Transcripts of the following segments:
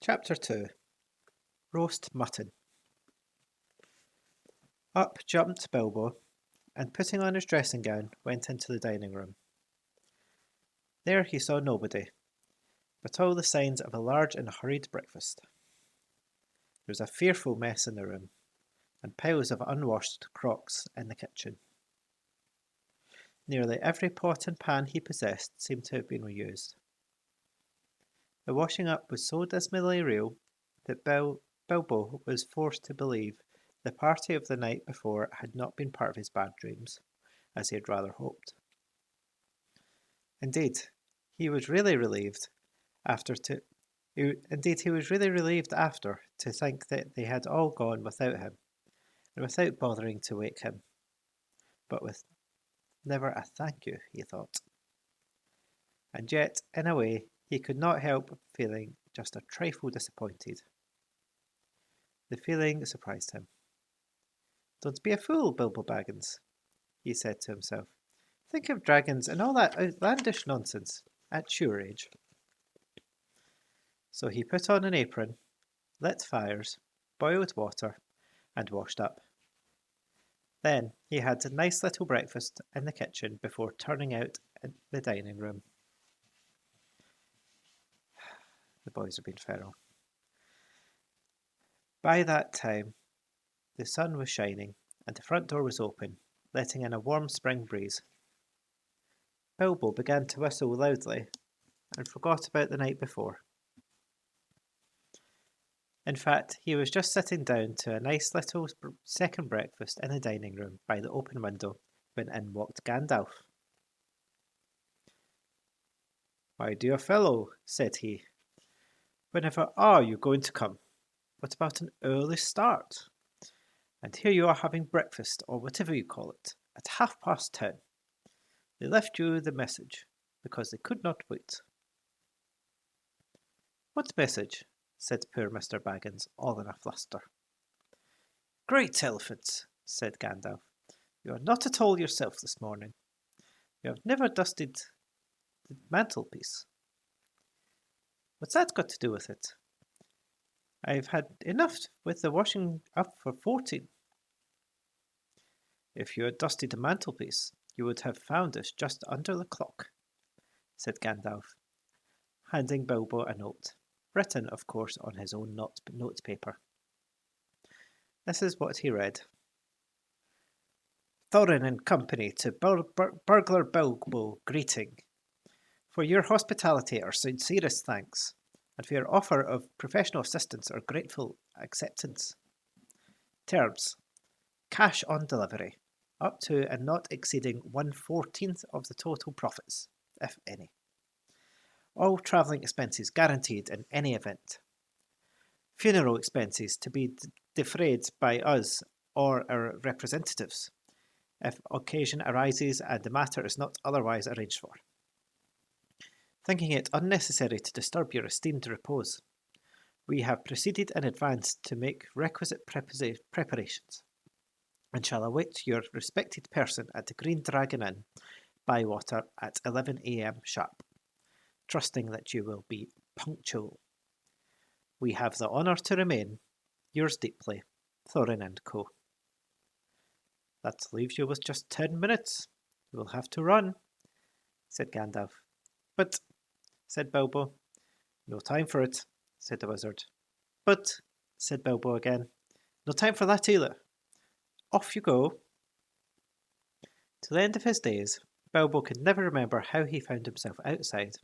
Chapter 2 Roast Mutton. Up jumped Bilbo, and putting on his dressing gown, went into the dining room. There he saw nobody, but all the signs of a large and hurried breakfast. There was a fearful mess in the room, and piles of unwashed crocks in the kitchen. Nearly every pot and pan he possessed seemed to have been reused. The washing up was so dismally real that Bilbo was forced to believe the party of the night before had not been part of his bad dreams, as he had rather hoped. Indeed, he was really relieved after to think that they had all gone without him, and without bothering to wake him. But with never a thank you, he thought. And yet, in a way, he could not help feeling just a trifle disappointed. The feeling surprised him. "Don't be a fool, Bilbo Baggins," he said to himself. "Think of dragons and all that outlandish nonsense at your age." So he put on an apron, lit fires, boiled water, and washed up. Then he had a nice little breakfast in the kitchen before turning out in the dining room. The boys have been feral. By that time, the sun was shining, and the front door was open, letting in a warm spring breeze. Bilbo began to whistle loudly, and forgot about the night before. In fact, he was just sitting down to a nice little second breakfast in the dining room by the open window when in walked Gandalf. "My dear fellow," said he, "whenever are you going to come? What about an early start? And here you are having breakfast, or whatever you call it, at 10:30. They left you the message, because they could not wait." "What message?" said poor Mr. Baggins, all in a fluster. "Great elephants," said Gandalf. "You are not at all yourself this morning. You have never dusted the mantelpiece." "What's that got to do with it? I've had enough with the washing up for 14. "If you had dusted the mantelpiece, you would have found us just under the clock," said Gandalf, handing Bilbo a note, written, of course, on his own note paper. This is what he read. "Thorin and company to Burglar Bilbo greeting. For your hospitality our sincerest thanks, and for your offer of professional assistance our grateful acceptance. Terms: cash on delivery, up to and not exceeding 1/14 of the total profits, if any. All travelling expenses guaranteed in any event. Funeral expenses to be defrayed by us or our representatives, if occasion arises and the matter is not otherwise arranged for. Thinking it unnecessary to disturb your esteemed repose, we have proceeded in advance to make requisite preparations, and shall await your respected person at the Green Dragon Inn, Bywater, at 11 a.m. sharp, trusting that you will be punctual. We have the honour to remain, yours deeply, Thorin and Co." "That leaves you with just 10 minutes. You will have to run," said Gandalf. "But," said Bilbo. "No time for it," said the wizard. "But," said Bilbo again, "no time for that either. Off you go." To the end of his days, Bilbo could never remember how he found himself outside,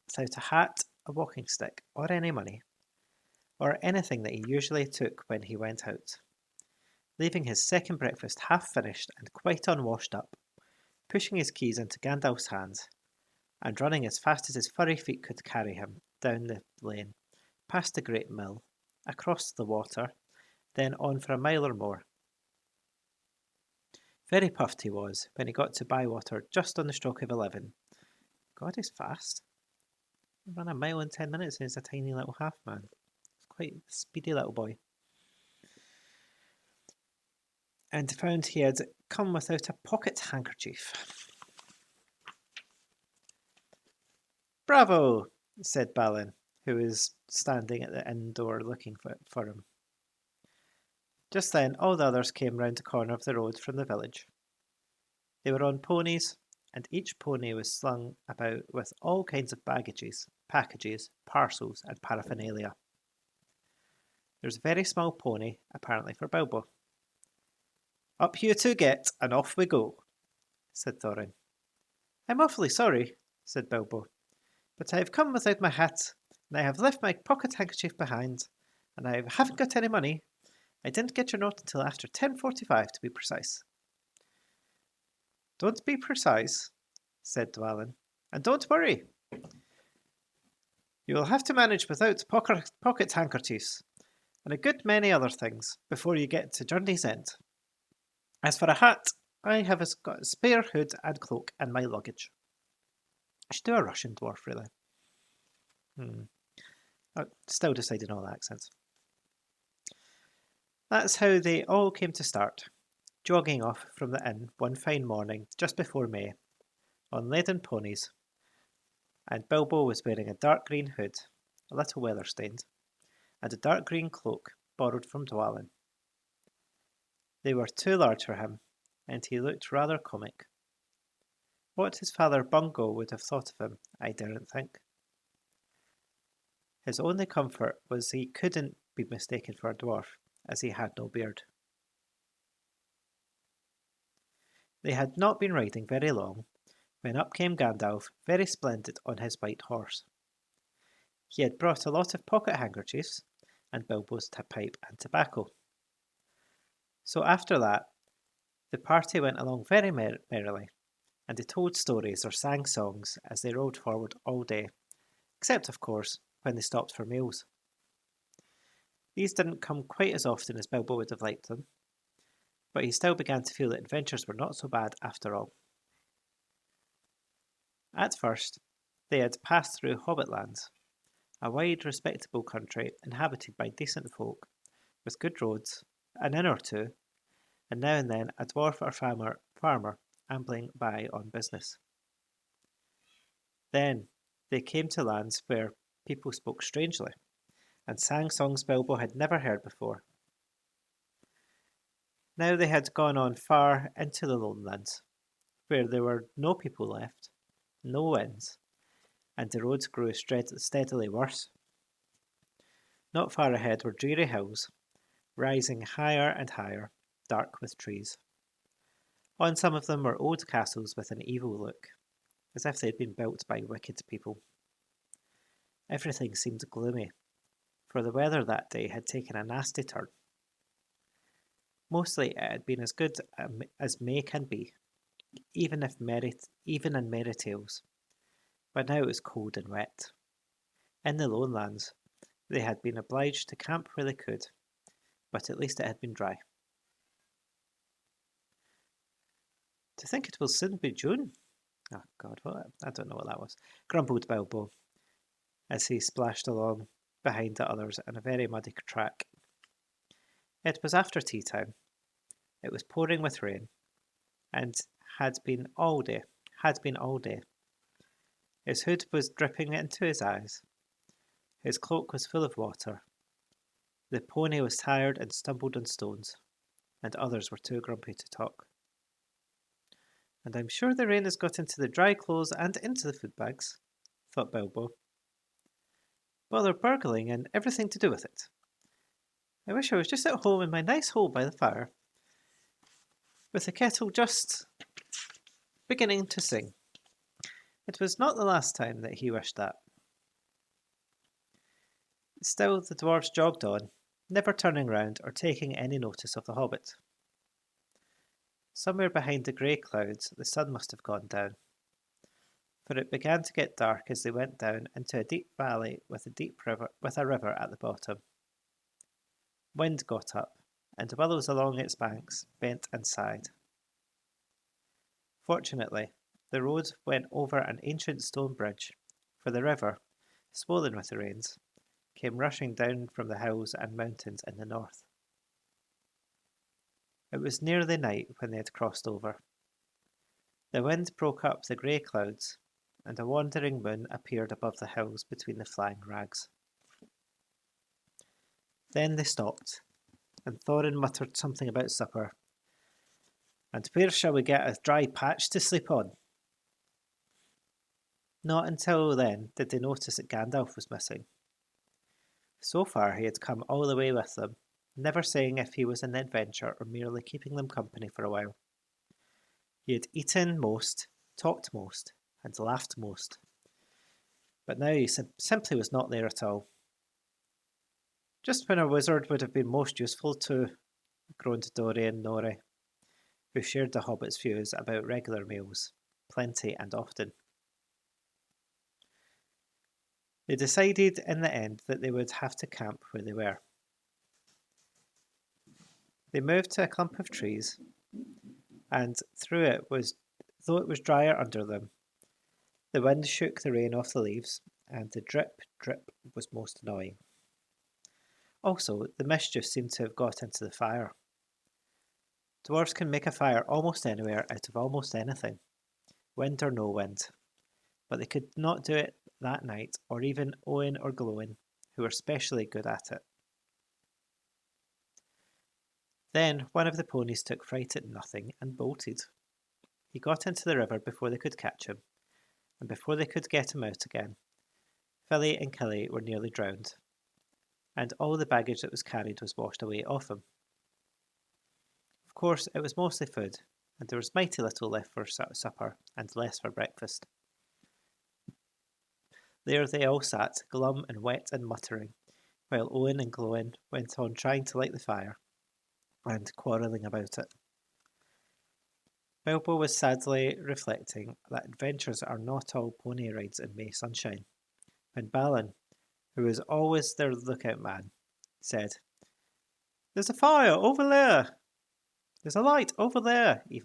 without a hat, a walking stick, or any money, or anything that he usually took when he went out, leaving his second breakfast half finished and quite unwashed up, pushing his keys into Gandalf's hands, and running as fast as his furry feet could carry him down the lane, past the great mill, across the water, then on for a mile or more. Very puffed he was when he got to Bywater just on the stroke of 11. God, he's fast. He ran a mile in 10 minutes and he's a tiny little half man. He's quite a speedy little boy. And found he had come without a pocket handkerchief. "Bravo," said Balin, who was standing at the inn door looking for him. Just then all the others came round the corner of the road from the village. They were on ponies, and each pony was slung about with all kinds of baggages, packages, parcels, and paraphernalia. There was a very small pony, apparently for Bilbo. "Up you two get, and off we go," said Thorin. "I'm awfully sorry," said Bilbo, "but I have come without my hat, and I have left my pocket handkerchief behind, and I haven't got any money. I didn't get your note until after 10:45 to be precise." "Don't be precise," said Dwalin, "and don't worry. You will have to manage without pocket handkerchiefs, and a good many other things, before you get to Journey's End. As for a hat, I have got a spare hood and cloak and my luggage." I should do a Russian dwarf, really. Still deciding all the accents. That's how they all came to start, jogging off from the inn one fine morning just before May, on laden ponies, and Bilbo was wearing a dark green hood, a little weather-stained, and a dark green cloak borrowed from Dwalin. They were too large for him, and he looked rather comic. What his father Bungo would have thought of him, I daren't think. His only comfort was he couldn't be mistaken for a dwarf, as he had no beard. They had not been riding very long, when up came Gandalf, very splendid on his white horse. He had brought a lot of pocket handkerchiefs, and Bilbo's pipe and tobacco. So after that, the party went along very merrily, and they told stories or sang songs as they rode forward all day, except, of course, when they stopped for meals. These didn't come quite as often as Bilbo would have liked them, but he still began to feel that adventures were not so bad after all. At first, they had passed through Hobbitlands, a wide, respectable country inhabited by decent folk, with good roads, an inn or two, and now and then a dwarf or farmer ambling by on business. Then they came to lands where people spoke strangely, and sang songs Bilbo had never heard before. Now they had gone on far into the Lonelands, where there were no people left, no inns, and the roads grew steadily worse. Not far ahead were dreary hills, rising higher and higher, dark with trees. On some of them were old castles with an evil look, as if they had been built by wicked people. Everything seemed gloomy, for the weather that day had taken a nasty turn. Mostly it had been as good as May can be, even in merry tales, but now it was cold and wet. In the Lonelands, they had been obliged to camp where they could, but at least it had been dry. "To think it will soon be June." "Oh God, what? I don't know what that was," grumbled Bilbo, as he splashed along behind the others in a very muddy track. It was after tea time. It was pouring with rain, and had been all day. His hood was dripping into his eyes. His cloak was full of water. The pony was tired and stumbled on stones, and others were too grumpy to talk. "And I'm sure the rain has got into the dry clothes and into the food bags," thought Bilbo. "Bother burgling and everything to do with it. I wish I was just at home in my nice hole by the fire, with the kettle just beginning to sing." It was not the last time that he wished that. Still the dwarves jogged on, never turning round or taking any notice of the hobbit. Somewhere behind the grey clouds the sun must have gone down, for it began to get dark as they went down into a deep valley with a river at the bottom. Wind got up, and willows along its banks bent and sighed. Fortunately, the road went over an ancient stone bridge, for the river, swollen with the rains, came rushing down from the hills and mountains in the north. It was nearly night when they had crossed over. The wind broke up the grey clouds, and a wandering moon appeared above the hills between the flying rags. Then they stopped, and Thorin muttered something about supper. "And where shall we get a dry patch to sleep on?" Not until then did they notice that Gandalf was missing. So far he had come all the way with them, never saying if he was an adventure or merely keeping them company for a while. He had eaten most, talked most, and laughed most. But now he simply was not there at all. "Just when a wizard would have been most useful to," groaned Dori and Nori, who shared the hobbits' views about regular meals, plenty and often. They decided in the end that they would have to camp where they were. They moved to a clump of trees, and though it was drier under them, the wind shook the rain off the leaves, and the drip, drip was most annoying. Also, the mischief seemed to have got into the fire. Dwarves can make a fire almost anywhere out of almost anything, wind or no wind, but they could not do it that night, or even Owen or Glowin, who were specially good at it. Then one of the ponies took fright at nothing and bolted. He got into the river before they could catch him, and before they could get him out again, Philly and Killy were nearly drowned, and all the baggage that was carried was washed away off him. Of course, it was mostly food, and there was mighty little left for supper and less for breakfast. There they all sat, glum and wet and muttering, while Owen and Glowin went on trying to light the fire and quarrelling about it. Bilbo was sadly reflecting that adventures are not all pony rides in May sunshine, when Balin, who was always their lookout man, said, "There's a fire over there! There's a light over there!" I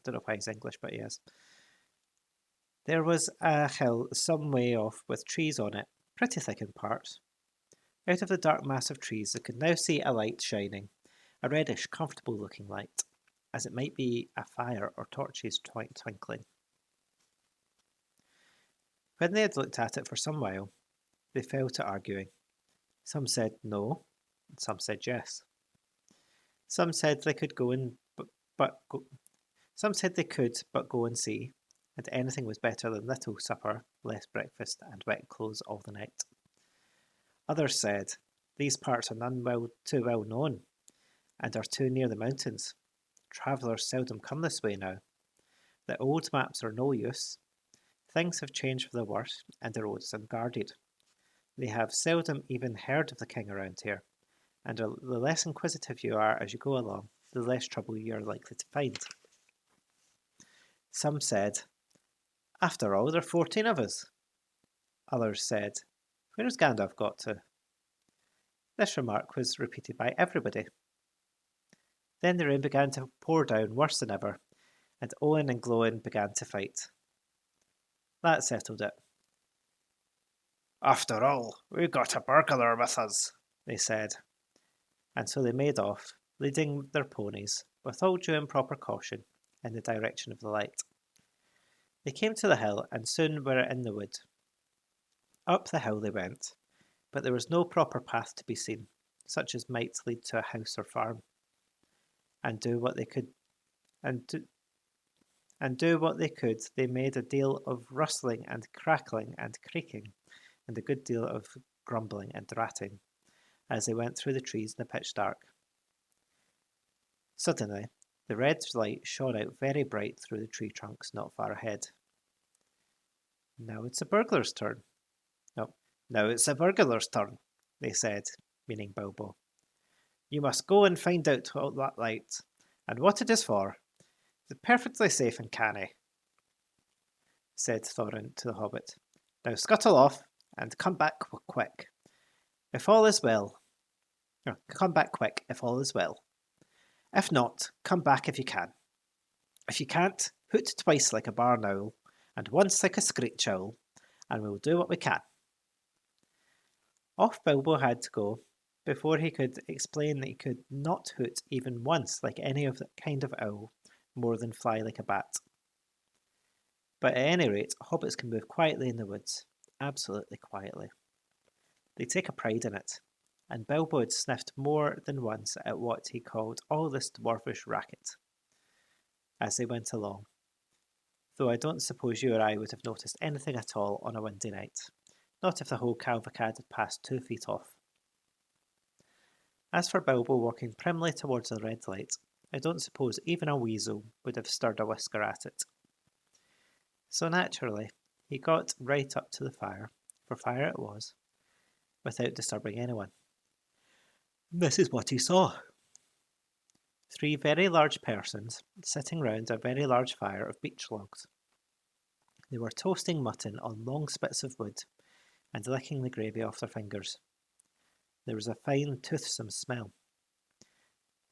don't know why he's English, but he is. There was a hill some way off with trees on it, pretty thick in parts. Out of the dark mass of trees they could now see a light shining, a reddish, comfortable-looking light, as it might be a fire or torches twinkling. When they had looked at it for some while, they fell to arguing. Some said no, and some said yes. Some said they could but go and see, and anything was better than little supper, less breakfast, and wet clothes all the night. Others said, "These parts are none too well known, and are too near the mountains. Travellers seldom come this way now. The old maps are no use. Things have changed for the worse, and the roads unguarded. They have seldom even heard of the king around here, and the less inquisitive you are as you go along, the less trouble you are likely to find." Some said, "After all, there are 14 of us." Others said, "Where has Gandalf got to?" This remark was repeated by everybody. Then the rain began to pour down worse than ever, and Owen and Glowin began to fight. That settled it. "After all, we've got a burglar with us," they said, and so they made off, leading their ponies, with all due and proper caution, in the direction of the light. They came to the hill and soon were in the wood. Up the hill they went, but there was no proper path to be seen, such as might lead to a house or farm. And do what they could, they made a deal of rustling and crackling and creaking, and a good deal of grumbling and ratting, as they went through the trees in the pitch dark. Suddenly, the red light shone out very bright through the tree trunks not far ahead. "Now it's a burglar's turn." "No, now it's a burglar's turn," they said, meaning Bilbo. "You must go and find out what that light, and what it is for. It's perfectly safe and canny," said Thorin to the hobbit. "Now scuttle off, and come back quick, if all is well. If not, come back if you can. If you can't, hoot twice like a barn owl, and once like a screech owl, and we'll do what we can." Off Bilbo had to go, before he could explain that he could not hoot even once like any of that kind of owl, more than fly like a bat. But at any rate, hobbits can move quietly in the woods, absolutely quietly. They take a pride in it, and Bilbo had sniffed more than once at what he called all this dwarfish racket as they went along, though I don't suppose you or I would have noticed anything at all on a windy night, not if the whole cavalcade had passed 2 feet off. As for Bilbo walking primly towards the red light, I don't suppose even a weasel would have stirred a whisker at it. So naturally, he got right up to the fire, for fire it was, without disturbing anyone. This is what he saw. 3 very large persons sitting round a very large fire of beech logs. They were toasting mutton on long spits of wood and licking the gravy off their fingers. There was a fine, toothsome smell.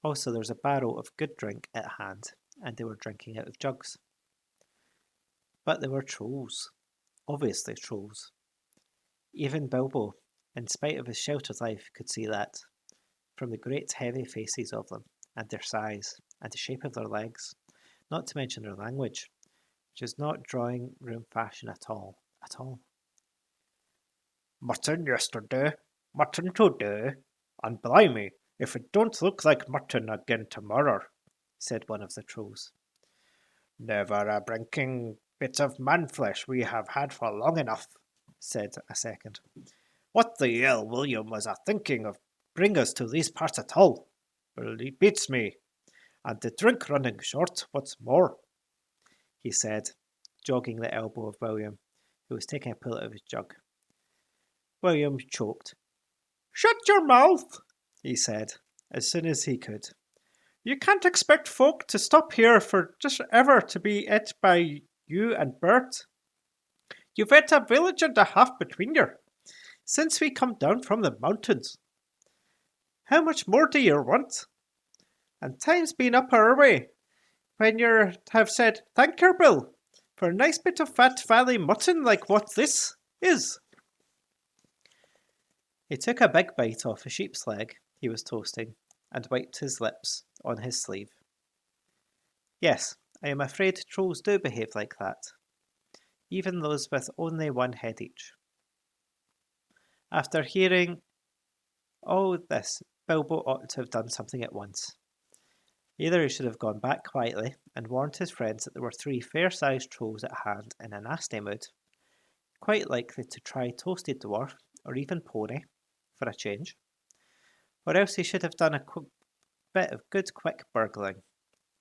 Also, there was a barrel of good drink at hand, and they were drinking out of jugs. But they were trolls. Obviously trolls. Even Bilbo, in spite of his sheltered life, could see that, from the great heavy faces of them, and their size, and the shape of their legs, not to mention their language, which is not drawing room fashion at all. Mutton yesterday, mutton today, and blimey, if it don't look like mutton again tomorrow, said one of the trolls. Never a brinking bit of man-flesh we have had for long enough, said a second. What the hell William was a-thinking of bring us to these parts at all? Well, he beats me, and the drink running short, what's more, he said, jogging the elbow of William, who was taking a pull out of his jug. William choked. Shut your mouth, he said, as soon as he could. You can't expect folk to stop here for just ever to be et by you and Bert. You've et a village and a half between you, since we come down from the mountains. How much more do you want? And time's been up our way, when you have said, thank you, Bill, for a nice bit of fat valley mutton like what this is. He took a big bite off a sheep's leg he was toasting and wiped his lips on his sleeve. Yes, I am afraid trolls do behave like that, even those with only one head each. After hearing all this, Bilbo ought to have done something at once. Either he should have gone back quietly and warned his friends that there were 3 fair-sized trolls at hand in a nasty mood, quite likely to try toasted dwarf or even pony for a change, or else he should have done a bit of good quick burgling.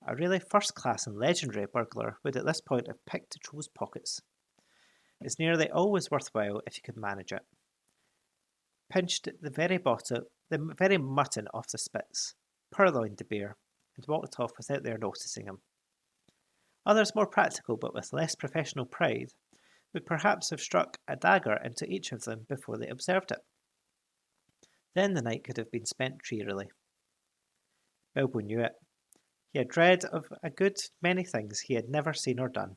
A really first-class and legendary burglar would at this point have picked the troll's pockets. It's nearly always worthwhile if you can manage it. Pinched the very mutton off the spits, purloined the beer, and walked off without their noticing him. Others more practical but with less professional pride would perhaps have struck a dagger into each of them before they observed it. Then the night could have been spent drearily. Bilbo knew it. He had dread of a good many things he had never seen or done.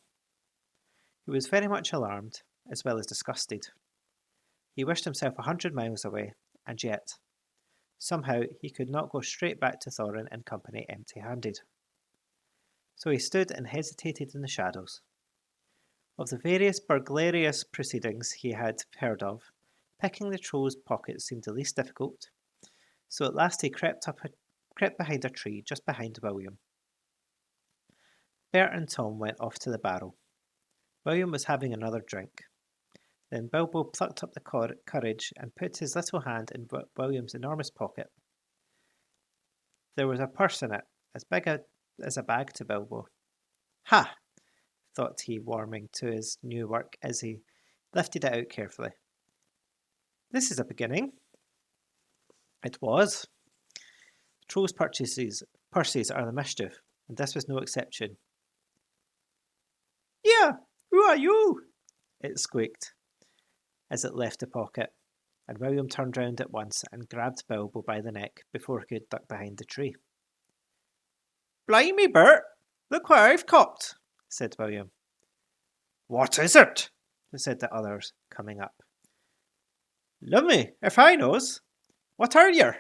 He was very much alarmed, as well as disgusted. He wished himself 100 miles away, and yet, somehow he could not go straight back to Thorin and company empty-handed. So he stood and hesitated in the shadows. Of the various burglarious proceedings he had heard of, picking the troll's pockets seemed the least difficult, so at last he crept behind a tree just behind William. Bert and Tom went off to the barrel. William was having another drink. Then Bilbo plucked up the courage and put his little hand in William's enormous pocket. There was a purse in it, as big as a bag to Bilbo. Ha! Thought he, warming to his new work as he lifted it out carefully. This is a beginning. It was. Trolls' purses are the mischief, and this was no exception. Yeah, who are you? It squeaked as it left the pocket, and William turned round at once and grabbed Bilbo by the neck before he could duck behind the tree. Blimey, Bert, look what I've caught, said William. What is it? Said the others, coming up. Lummy, if I knows. What are yer?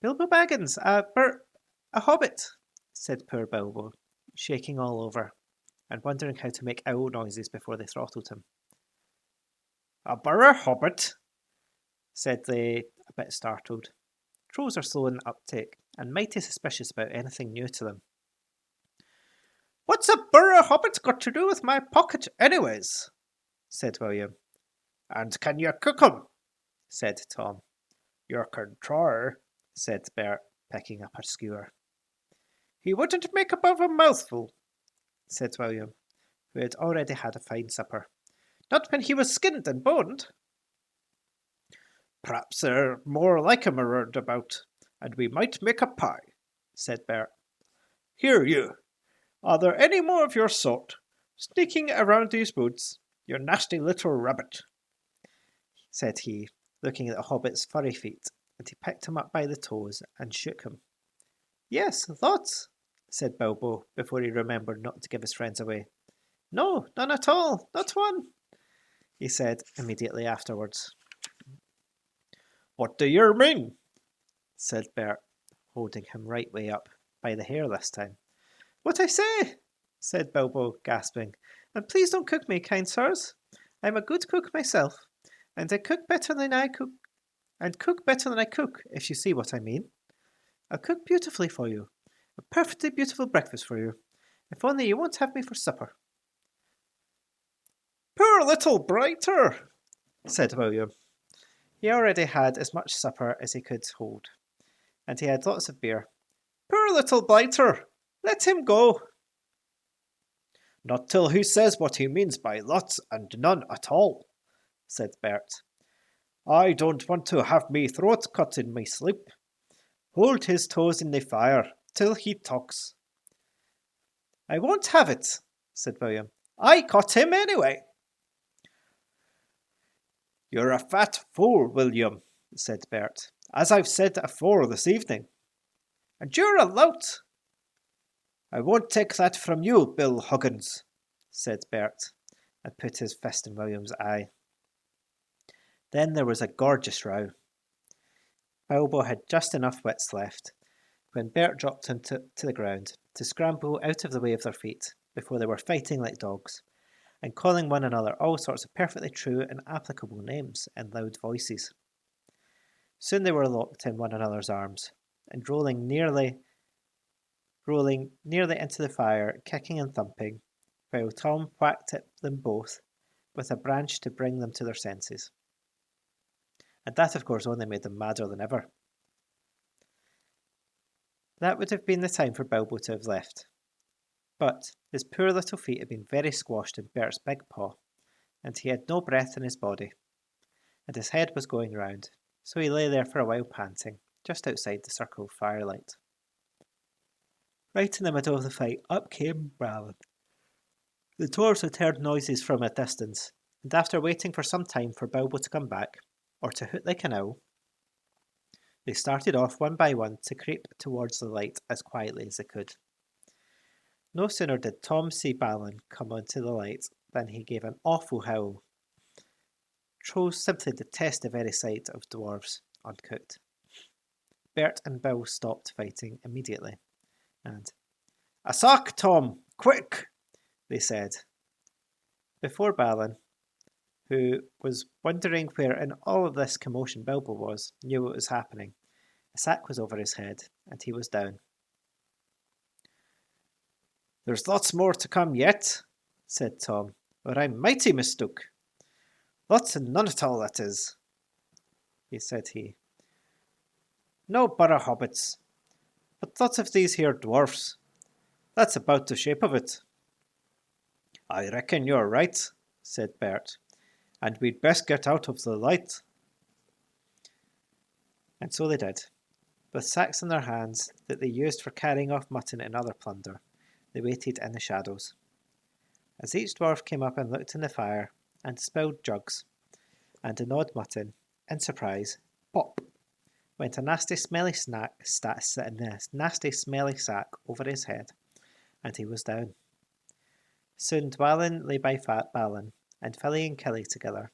Bilbo Baggins, a hobbit, said poor Bilbo, shaking all over, and wondering how to make owl noises before they throttled him. A burra hobbit, said they, a bit startled. Trolls are slow in uptake, and mighty suspicious about anything new to them. "What's a burrow hobbit got to do with my pocket, anyways?" said William. "And can you cook 'em?" said Tom. "You can try," said Bert, picking up a skewer. "He wouldn't make above a mouthful," said William, who had already had a fine supper. "Not when he was skinned and boned." "Perhaps there are more like him around about, and we might make a pie," said Bert. "Here, you! Are there any more of your sort sneaking around these woods, you nasty little rabbit?" said he, looking at the hobbit's furry feet, and he picked him up by the toes and shook him. "Yes, lots," said Bilbo, before he remembered not to give his friends away. "No, none at all, not one," he said immediately afterwards. "What do you mean?" said Bert, holding him right way up, by the hair this time. "What I say," said Bilbo, gasping. "And please don't cook me, kind sirs. I'm a good cook myself, and I cook better than I cook, if you see what I mean. I'll cook beautifully for you, a perfectly beautiful breakfast for you, if only you won't have me for supper." "Poor little Brighter," said William. He already had as much supper as he could hold, and he had lots of beer. "Poor little Blighter! Let him go." "Not till he says what he means by lots and none at all," said Bert. "I don't want to have me throat cut in my sleep. Hold his toes in the fire till he talks." "I won't have it," said William. "I caught him anyway." "You're a fat fool, William," said Bert, "as I've said afore this evening. And you're a lout." "I won't take that from you, Bill Huggins," said Bert, and put his fist in William's eye. Then there was a gorgeous row. Bilbo had just enough wits left, when Bert dropped him to the ground, to scramble out of the way of their feet, before they were fighting like dogs, and calling one another all sorts of perfectly true and applicable names in loud voices. Soon they were locked in one another's arms, and rolling nearly into the fire, kicking and thumping, while Tom whacked at them both with a branch to bring them to their senses. And that, of course, only made them madder than ever. That would have been the time for Bilbo to have left. But his poor little feet had been very squashed in Bert's big paw, and he had no breath in his body, and his head was going round, so he lay there for a while panting, just outside the circle of firelight. Right in the middle of the fight, up came Balin. The dwarves had heard noises from a distance, and after waiting for some time for Bilbo to come back, or to hoot like an owl, they started off one by one to creep towards the light as quietly as they could. No sooner did Tom see Balin come onto the light than he gave an awful howl. Trolls simply detest the very sight of dwarves uncooked. Bert and Bill stopped fighting immediately, and "A sack, Tom, quick!" they said. Before Balin, who was wondering where in all of this commotion Bilbo was, knew what was happening, a sack was over his head, and he was down. "There's lots more to come yet," said Tom, "or I'm mighty mistook. Lots and none at all, that is," said he. "No burrow hobbits, but lots of these here dwarfs. That's about the shape of it." "I reckon you're right," said Bert, "and we'd best get out of the light." And so they did. With sacks in their hands that they used for carrying off mutton and other plunder, they waited in the shadows. As each dwarf came up and looked in the fire, and spilled jugs, and gnawed mutton, in surprise, pop, went a nasty smelly sack over his head, and he was down. Soon Dwalin lay by Balin, and Filly and Killy together,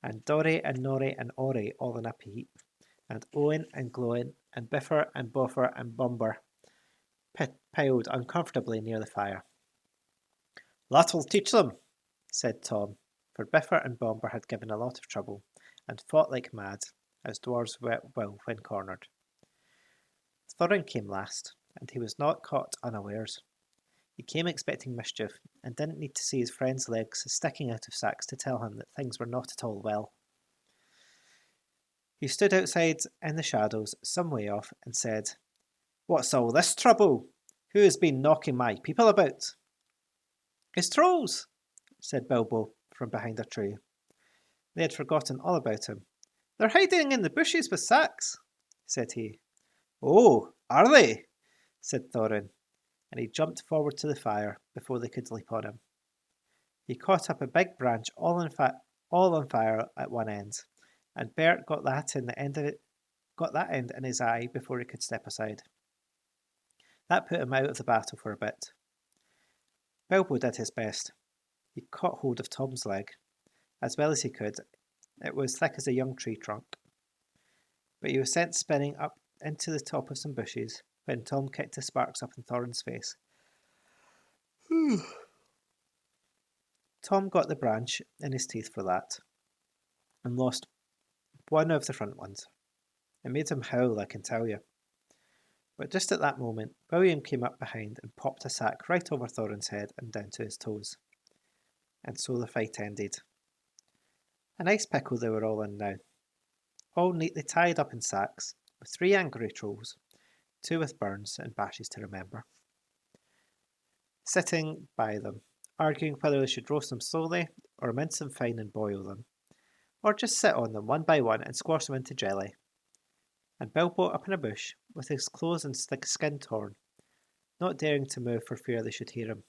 and Dorry and Norry and Orry all in a heap, and Owen and Glowin, and Biffer and Boffer and Bomber piled uncomfortably near the fire. "That'll teach them," said Tom, for Biffer and Bomber had given a lot of trouble, and fought like mad, as dwarves will when cornered. Thorin came last, and he was not caught unawares. He came expecting mischief, and didn't need to see his friend's legs sticking out of sacks to tell him that things were not at all well. He stood outside in the shadows, some way off, and said, "What's all this trouble? Who has been knocking my people about?" "It's trolls," said Bilbo from behind a tree. They had forgotten all about him. "They're hiding in the bushes with sacks," said he. "Oh, are they?" said Thorin, and he jumped forward to the fire before they could leap on him. He caught up a big branch all on fire at one end, and Bert got that end in his eye before he could step aside. That put him out of the battle for a bit. Bilbo did his best. He caught hold of Tom's leg, as well as he could. It was thick as a young tree trunk. But he was sent spinning up into the top of some bushes when Tom kicked the sparks up in Thorin's face. Tom got the branch in his teeth for that, and lost one of the front ones. It made him howl, I can tell you. But just at that moment, William came up behind and popped a sack right over Thorin's head and down to his toes. And so the fight ended. A nice pickle they were all in now, all neatly tied up in sacks, with 3 angry trolls, 2 with burns and bashes to remember, sitting by them, arguing whether they should roast them slowly, or mince them fine and boil them, or just sit on them one by one and squash them into jelly. And Bilbo up in a bush, with his clothes and skin torn, not daring to move for fear they should hear him.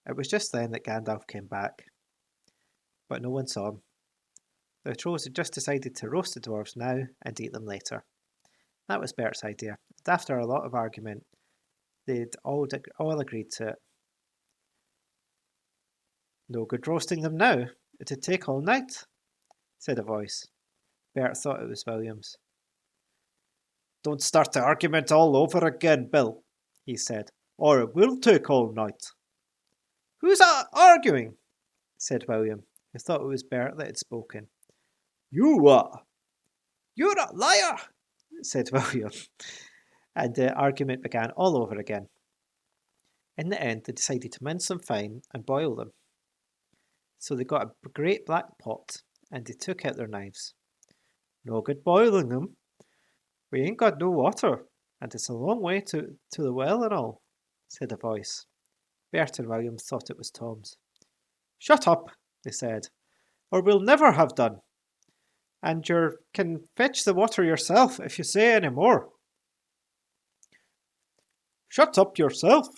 It was just then that Gandalf came back, but no one saw him. The trolls had just decided to roast the dwarves now and eat them later. That was Bert's idea, and after a lot of argument, they'd all agreed to it. "No good roasting them now. It'd take all night," said a voice. Bert thought it was William's. "Don't start the argument all over again, Bill," he said, "or it will take all night." "Who's arguing?" said William, who thought it was Bert that had spoken. "You are." "You're a liar," said William, and the argument began all over again. In the end, they decided to mince them fine and boil them. So they got a great black pot, and they took out their knives. "No good boiling them. We ain't got no water, and it's a long way to the well and all," said a voice. Bert and William thought it was Tom's. "Shut up," they said, "or we'll never have done. And you can fetch the water yourself if you say any more." "Shut up yourself,"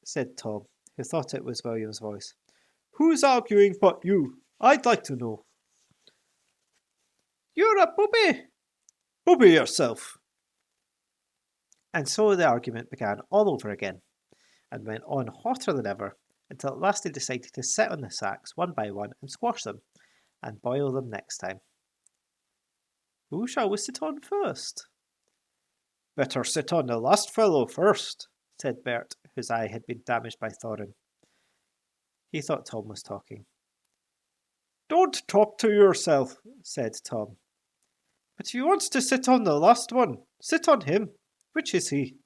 said Tom, who thought it was William's voice. "Who's arguing but you? I'd like to know." "You're a booby." "Booby yourself." And so the argument began all over again, and went on hotter than ever, until at last they decided to sit on the sacks one by one and squash them, and boil them next time. "Who shall we sit on first?" "Better sit on the last fellow first," said Bert, whose eye had been damaged by Thorin. He thought Tom was talking. "Don't talk to yourself," said Tom. "But if he wants to sit on the last one, sit on him. Which is he?"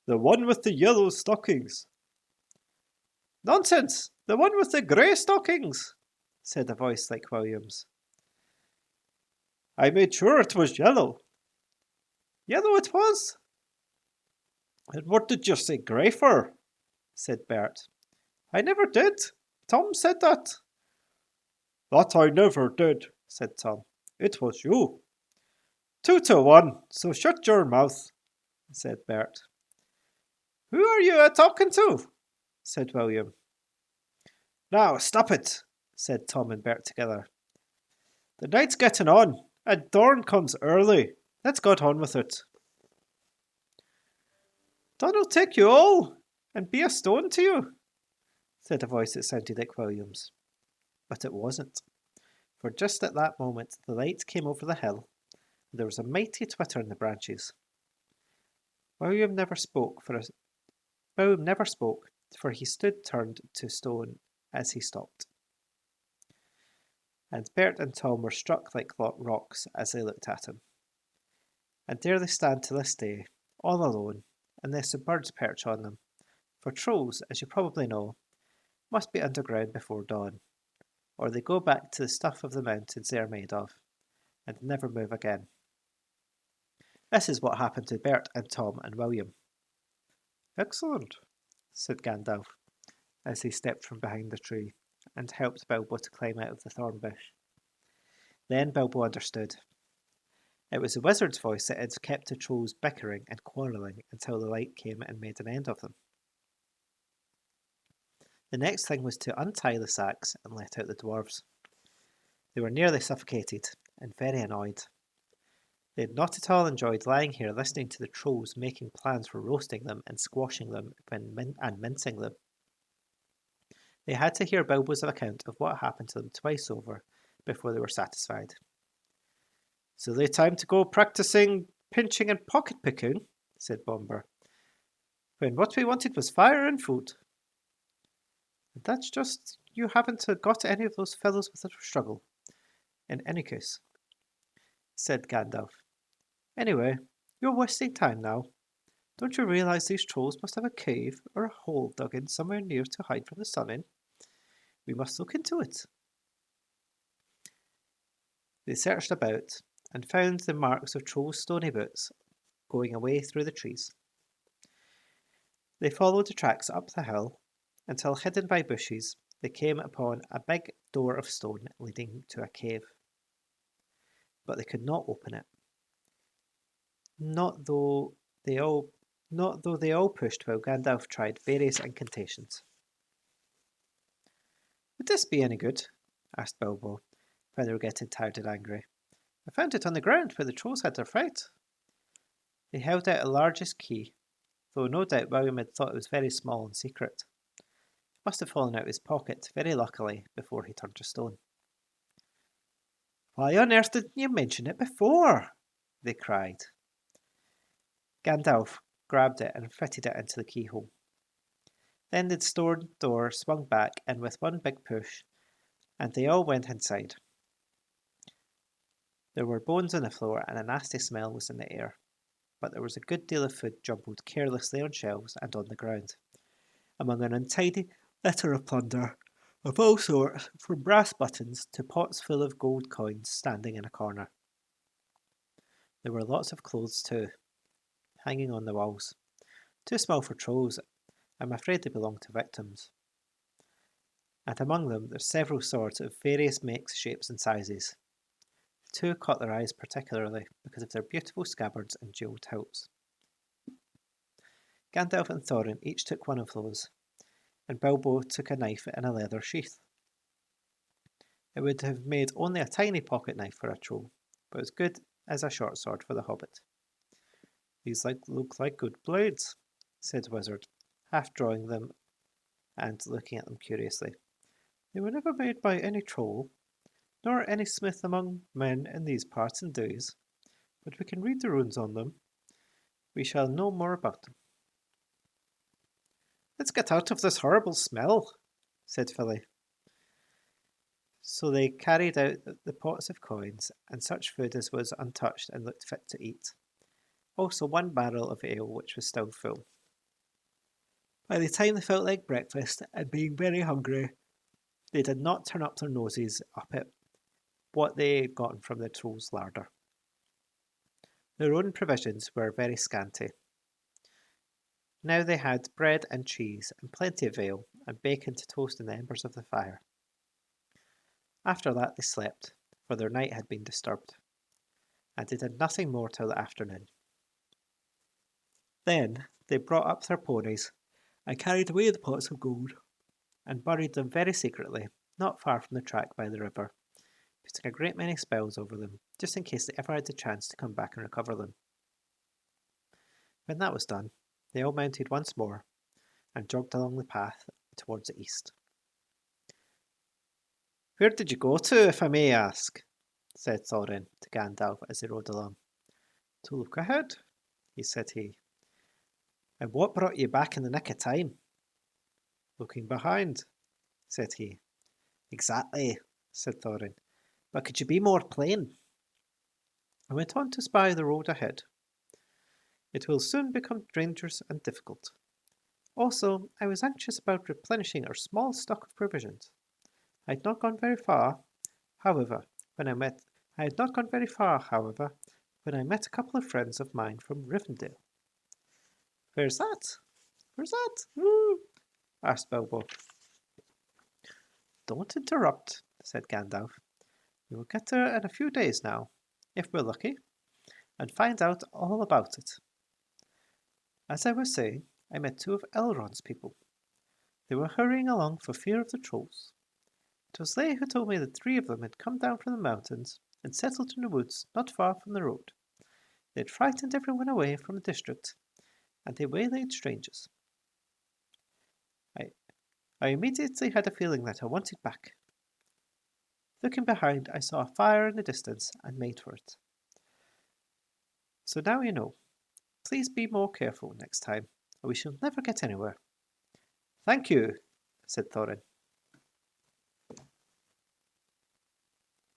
"The one with the yellow stockings." "Nonsense! The one with the grey stockings," said a voice like William's. "I made sure it was yellow." "Yellow it was." "And what did you say grey for?" said Bert. "I never did. Tom said that." "That I never did," said Tom. "It was you." 2-1, so shut your mouth," said Bert. "Who are you a-talking to?" said William. "Now, stop it," said Tom and Bert together. "The night's getting on, and dawn comes early. Let's get on with it." "Dawn'll take you all, and be a stone to you," said a voice that sounded like William's. But it wasn't, for just at that moment the light came over the hill, and there was a mighty twitter in the branches. William never spoke, for he stood turned to stone as he stopped. and Bert and Tom were struck like rocks as they looked at him. And there they stand to this day, all alone, unless the birds perch on them, for trolls, as you probably know, must be underground before dawn, or they go back to the stuff of the mountains they are made of, and never move again. This is what happened to Bert and Tom and William. Excellent, said Gandalf, as he stepped from behind the tree and helped Bilbo to climb out of the thorn bush. Then Bilbo understood. It was the wizard's voice that had kept the trolls bickering and quarrelling until the light came and made an end of them. The next thing was to untie the sacks and let out the dwarves. They were nearly suffocated and very annoyed. They had not at all enjoyed lying here listening to the trolls making plans for roasting them and squashing them and mincing them. They had to hear Bilbo's account of what happened to them twice over before they were satisfied. "So they time to go practicing pinching and pocket picking," said Bomber, "when what we wanted was fire and food." "And that's just you haven't got any of those fellows without a struggle, in any case," said Gandalf. "Anyway, you're wasting time now. Don't you realize these trolls must have a cave or a hole dug in somewhere near to hide from the sun in? We must look into it." They searched about and found the marks of trolls' stony boots going away through the trees. They followed the tracks up the hill until, hidden by bushes, they came upon a big door of stone leading to a cave. But they could not open it. Not though they all pushed while Gandalf tried various incantations. "Would this be any good?" asked Bilbo, when they were getting tired and angry. "I found it on the ground where the trolls had their fight." They held out a largest key, though no doubt William had thought it was very small and secret. It must have fallen out of his pocket, very luckily, before he turned to stone. "Why on earth didn't you mention it before?" they cried. Gandalf grabbed it and fitted it into the keyhole. Then the stone door swung back, and with one big push, and they all went inside. There were bones on the floor, and a nasty smell was in the air, but there was a good deal of food jumbled carelessly on shelves and on the ground, among an untidy litter of plunder of all sorts, from brass buttons to pots full of gold coins standing in a corner. There were lots of clothes too, hanging on the walls. Too small for trolls. I'm afraid they belonged to victims. And among them there's several swords of various makes, shapes and sizes. Two caught their eyes particularly because of their beautiful scabbards and jewelled hilts. Gandalf and Thorin each took one of those, and Bilbo took a knife in a leather sheath. It would have made only a tiny pocket knife for a troll, but was good as a short sword for the hobbit. "These look like good blades," said the wizard, half drawing them and looking at them curiously. "They were never made by any troll, nor any smith among men in these parts and days, but we can read the runes on them. We shall know more about them." "Let's get out of this horrible smell," said Philly. So they carried out the pots of coins and such food as was untouched and looked fit to eat. Also one barrel of ale which was still full. By the time they felt like breakfast and being very hungry, they did not turn up their noses up at what they had gotten from the troll's larder. Their own provisions were very scanty. Now they had bread and cheese and plenty of ale and bacon to toast in the embers of the fire. After that they slept, for their night had been disturbed, and they did nothing more till the afternoon. Then they brought up their ponies and carried away the pots of gold and buried them very secretly, not far from the track by the river, putting a great many spells over them, just in case they ever had the chance to come back and recover them. When that was done, they all mounted once more and jogged along the path towards the east. "Where did you go to, if I may ask?" said Thorin to Gandalf as they rode along. "To look ahead," said he. "And what brought you back in the nick of time?" "Looking behind," said he. "Exactly," said Thorin. But could you be more plain? I went on to spy the road ahead. It will soon become dangerous and difficult. Also, I was anxious about replenishing our small stock of provisions. I had not gone very far, however, I had not gone very far, however, when I met a couple of friends of mine from Rivendell. Where's that? Where's that? Woo! Asked Bilbo. Don't interrupt, said Gandalf. We will get there in a few days now, if we're lucky, and find out all about it. As I was saying, I met two of Elrond's people. They were hurrying along for fear of the trolls. It was they who told me that 3 of them had come down from the mountains and settled in the woods not far from the road. They had frightened everyone away from the district, and they waylaid strangers. I immediately had a feeling that I wanted back. Looking behind, I saw a fire in the distance and made for it. So now you know. Please be more careful next time, or we shall never get anywhere. Thank you, said Thorin.